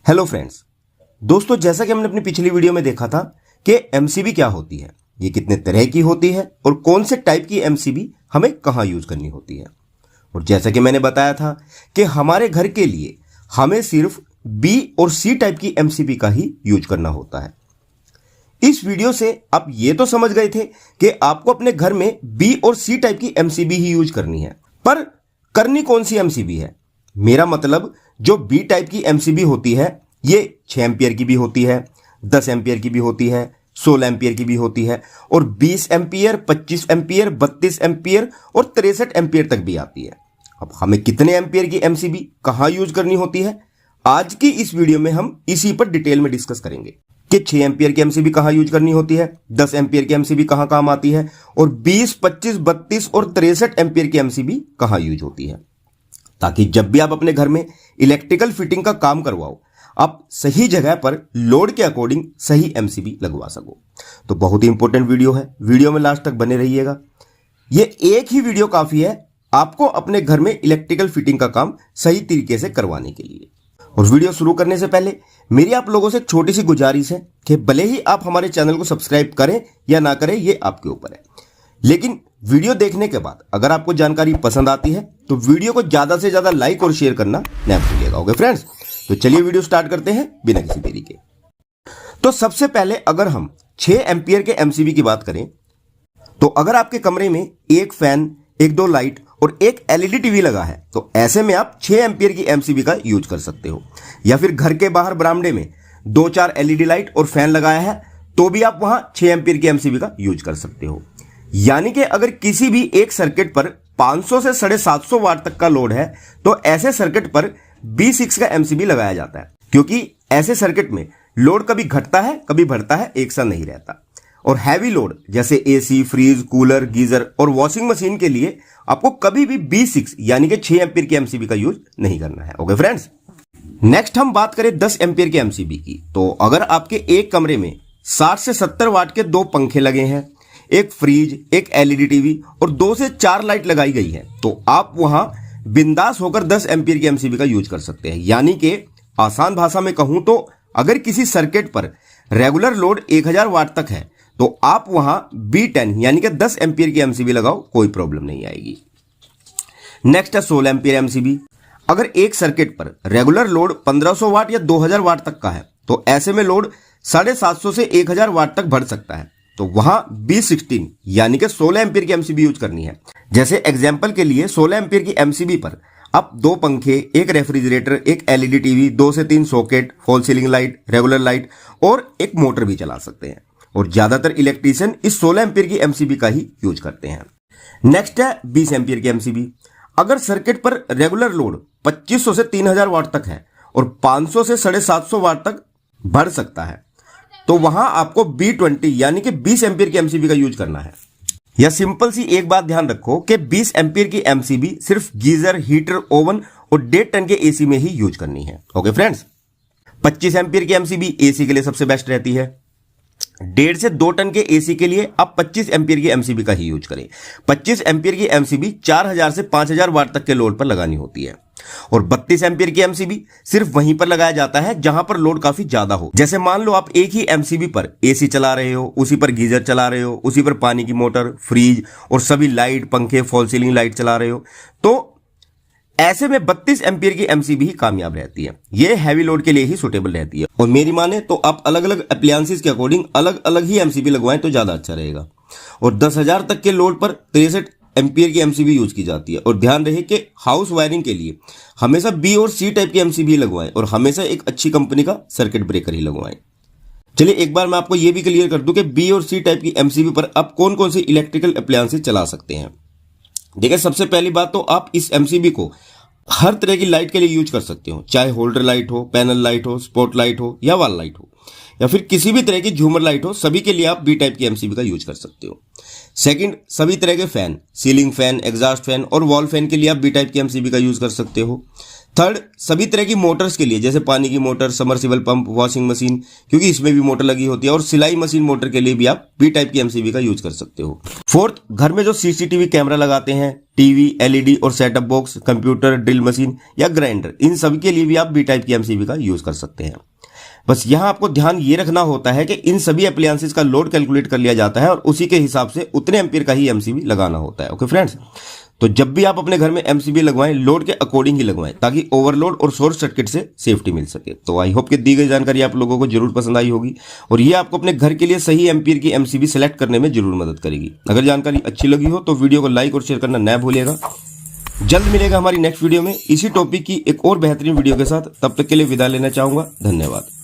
Hello friends. दोस्तों, जैसा कि हमने अपनी पिछली वीडियो में देखा था कि एमसीबी क्या होती है, ये कितने तरह की होती है और कौन से टाइप की एमसीबी हमें कहाँ यूज करनी होती है। और जैसा कि मैंने बताया था कि हमारे घर के लिए हमें सिर्फ बी और सी टाइप की एमसीबी का ही यूज करना होता है। इस वीडियो से आप ये तो समझ गए थे कि आपको अपने घर में बी और सी टाइप की एमसीबी ही यूज करनी है, पर करनी कौन सी एमसीबी है। मेरा मतलब जो बी टाइप की एमसीबी होती है ये 6 एम्पियर की भी होती है, 10 एम्पियर की भी होती है, 16 एम्पियर की भी होती है और 20 एम्पियर, 25 एम्पियर, 32 एम्पियर और 63 एम्पियर तक भी आती है। अब हमें कितने एम्पियर की एमसीबी कहां यूज करनी होती है, आज की इस वीडियो में हम इसी पर डिटेल में डिस्कस करेंगे कि 6 एम्पियर की एमसीबी कहां यूज करनी होती है, 10 एम्पियर की एमसीबी कहां काम आती है और 20, 25, 32 और 63 एम्पियर की एमसीबी कहां यूज होती है, ताकि जब भी आप अपने घर में इलेक्ट्रिकल फिटिंग का काम करवाओ आप सही जगह पर लोड के अकॉर्डिंग सही एमसीबी लगवा सको। तो बहुत ही इंपॉर्टेंट वीडियो है, वीडियो में लास्ट तक बने रहिएगा। ये एक ही वीडियो काफी है आपको अपने घर में इलेक्ट्रिकल फिटिंग का काम सही तरीके से करवाने के लिए। और वीडियो शुरू करने से पहले मेरी आप लोगों से एक छोटी सी गुजारिश है कि भले ही आप हमारे चैनल को सब्सक्राइब करें या ना करें, ये आपके ऊपर है, लेकिन वीडियो देखने के बाद अगर आपको जानकारी पसंद आती है तो वीडियो को ज्यादा से ज्यादा लाइक और शेयर करना न भूलिएगा। ओके फ्रेंड्स, तो चलिए वीडियो स्टार्ट करते हैं बिना किसी देरी के। तो सबसे पहले अगर हम 6 एम्पियर के एमसीबी की बात करें तो अगर आपके कमरे में एक फैन, एक दो लाइट और एक एलईडी टीवी लगा है तो ऐसे में आप 6 एम्पियर की एमसीबी का यूज कर सकते हो। या फिर घर के बाहर बरामदे में 2-4 एलईडी लाइट और फैन लगाया है तो भी आप वहां 6 एम्पियर की एमसीबी का यूज कर सकते हो। यानी कि अगर किसी भी एक सर्किट पर 500 से 750 वाट तक का लोड है तो ऐसे सर्किट पर B6 का एमसीबी लगाया जाता है, क्योंकि ऐसे सर्किट में लोड कभी घटता है कभी बढ़ता है, एक साथ नहीं रहता। और हैवी लोड जैसे एसी, फ्रीज, कूलर, गीजर और वॉशिंग मशीन के लिए आपको कभी भी B6 यानी कि 6 एम्पियर की एमसीबी का यूज नहीं करना है। ओके फ्रेंड्स, नेक्स्ट हम बात करें 10 एम्पियर की एमसीबी की। तो अगर आपके एक कमरे में 60 से 70 वाट के 2 पंखे लगे हैं, एक फ्रिज, एक एलईडी टीवी और 2 से 4 लाइट लगाई गई है तो आप वहां बिंदास होकर 10 एम्पियर की एमसीबी का यूज कर सकते हैं। यानी कि आसान भाषा में कहूं तो अगर किसी सर्किट पर रेगुलर लोड 1000 वाट तक है तो आप वहां B10 यानी कि 10 एम्पियर की एमसीबी लगाओ, कोई प्रॉब्लम नहीं आएगी। नेक्स्ट है 16 एम्पियर एमसीबी। अगर एक सर्किट पर रेगुलर लोड 1500 वाट या 2000 वाट तक का है तो ऐसे में लोड 750 से 1000 वाट तक बढ़ सकता है तो वहां B16 यानी कि 16 एम्पियर की एमसीबी यूज करनी है। जैसे एग्जांपल के लिए 16 एम्पियर की एमसीबी पर आप 2 पंखे, एक रेफ्रिजरेटर, एक एलईडी टीवी, 2 से 3 socket, fall ceiling light, regular light और एक मोटर भी चला सकते हैं। और ज्यादातर इलेक्ट्रीशियन इस 16 एम्पियर की एमसीबी का ही यूज करते हैं। नेक्स्ट है 20 एम्पियर की एमसीबी। अगर सर्किट पर रेगुलर लोड 2500 से 3000 वाट तक है और 500 से 750 वाट तक बढ़ सकता है तो वहां आपको B20 यानी कि 20 एम्पियर की एमसीबी का यूज करना है। या सिंपल सी एक बात ध्यान रखो कि 20 एम्पियर की एमसीबी सिर्फ गीजर, हीटर, ओवन और 1.5 टन के एसी में ही यूज करनी है। ओके फ्रेंड्स, 25 एम्पियर की एमसीबी एसी के लिए सबसे बेस्ट रहती है। 1.5 से 2 टन के एसी के लिए आप 25 एम्पियर की एमसीबी का ही यूज करें। 25 एम्पियर की एमसीबी 4000 से 5000 वाट तक के लोड पर लगानी होती है। और 32 एम्पियर की एमसीबी सिर्फ वहीं पर लगाया जाता है जहां पर लोड काफी ज्यादा हो। जैसे मान लो आप एक ही एमसीबी पर एसी चला रहे हो, उसी पर गीजर चला रहे हो, उसी पर पानी की मोटर, फ्रीज और सभी लाइट, पंखे, फॉल सीलिंग लाइट चला रहे हो, तो ऐसे में 32 एम्पियर की एमसीबी ही कामयाब रहती है। ये हैवी लोड के लिए ही सुटेबल रहती है। और मेरी माने तो आप अलग अलग अप्लायंसेस के अकॉर्डिंग अलग अलग ही एमसीबी लगवाएं तो ज्यादा अच्छा रहेगा। और 10,000 तक के लोड पर 63 एम्पियर की एमसीबी यूज की जाती है। और ध्यान रहे कि हाउस वायरिंग के लिए हमेशा बी और सी टाइप की एमसीबी लगवाएं और हमेशा एक अच्छी कंपनी का सर्किट ब्रेकर ही लगवाएं। चलिए एक बार मैं आपको यह भी क्लियर कर दूं कि बी और सी टाइप की एमसीबी पर आप कौन कौन सी इलेक्ट्रिकल अप्लायंसेस चला सकते हैं। देखिए, सबसे पहली बात तो आप इस एमसीबी को हर तरह की लाइट के लिए यूज कर सकते हो, चाहे होल्डर लाइट हो, पैनल लाइट हो, स्पॉट लाइट हो या वॉल लाइट हो या फिर किसी भी तरह की झूमर लाइट हो, सभी के लिए आप बी टाइप की एमसीबी का यूज कर सकते हो। सेकंड, सभी तरह के fan, ceiling fan, exhaust fan और वॉल फैन के लिए आप बी टाइप की एमसीबी का यूज कर सकते हो। थर्ड, सभी तरह की मोटर्स के लिए, जैसे पानी की motor, submersible pump, washing machine, क्योंकि इसमें भी मोटर लगी होती है, और सिलाई मशीन मोटर के लिए भी आप बी टाइप की एमसीबी का यूज कर सकते हो। फोर्थ, घर में जो सीसीटीवी कैमरा लगाते हैं, टीवी, एलईडी और setup box, computer, drill machine या ग्राइंडर, इन सभी के लिए भी आप बी टाइप की एमसीबी का यूज कर सकते हैं। बस यहां आपको ध्यान ये रखना होता है कि इन सभी एप्लायंसेस का लोड कैलकुलेट कर लिया जाता है और उसी के हिसाब से उतने एम्पीयर का ही एमसीबी लगाना होता है। ओके फ्रेंड्स, तो जब भी आप अपने घर में एमसीबी लगवाएं, लोड के अकॉर्डिंग ही लगवाएं, ताकि ओवरलोड और शॉर्ट सर्किट से सेफ्टी मिल सके। तो आई होप कि दी गई जानकारी आप लोगों को जरूर पसंद आई होगी और ये आपको अपने घर के लिए सही एम्पीयर की एमसीबी सेलेक्ट करने में जरूर मदद करेगी। अगर जानकारी अच्छी लगी हो तो वीडियो को लाइक और शेयर करना न भूलिएगा। जल्द मिलेगा हमारी नेक्स्ट वीडियो में इसी टॉपिक की एक और बेहतरीन वीडियो के साथ। तब तक के लिए विदा लेना चाहूंगा। धन्यवाद।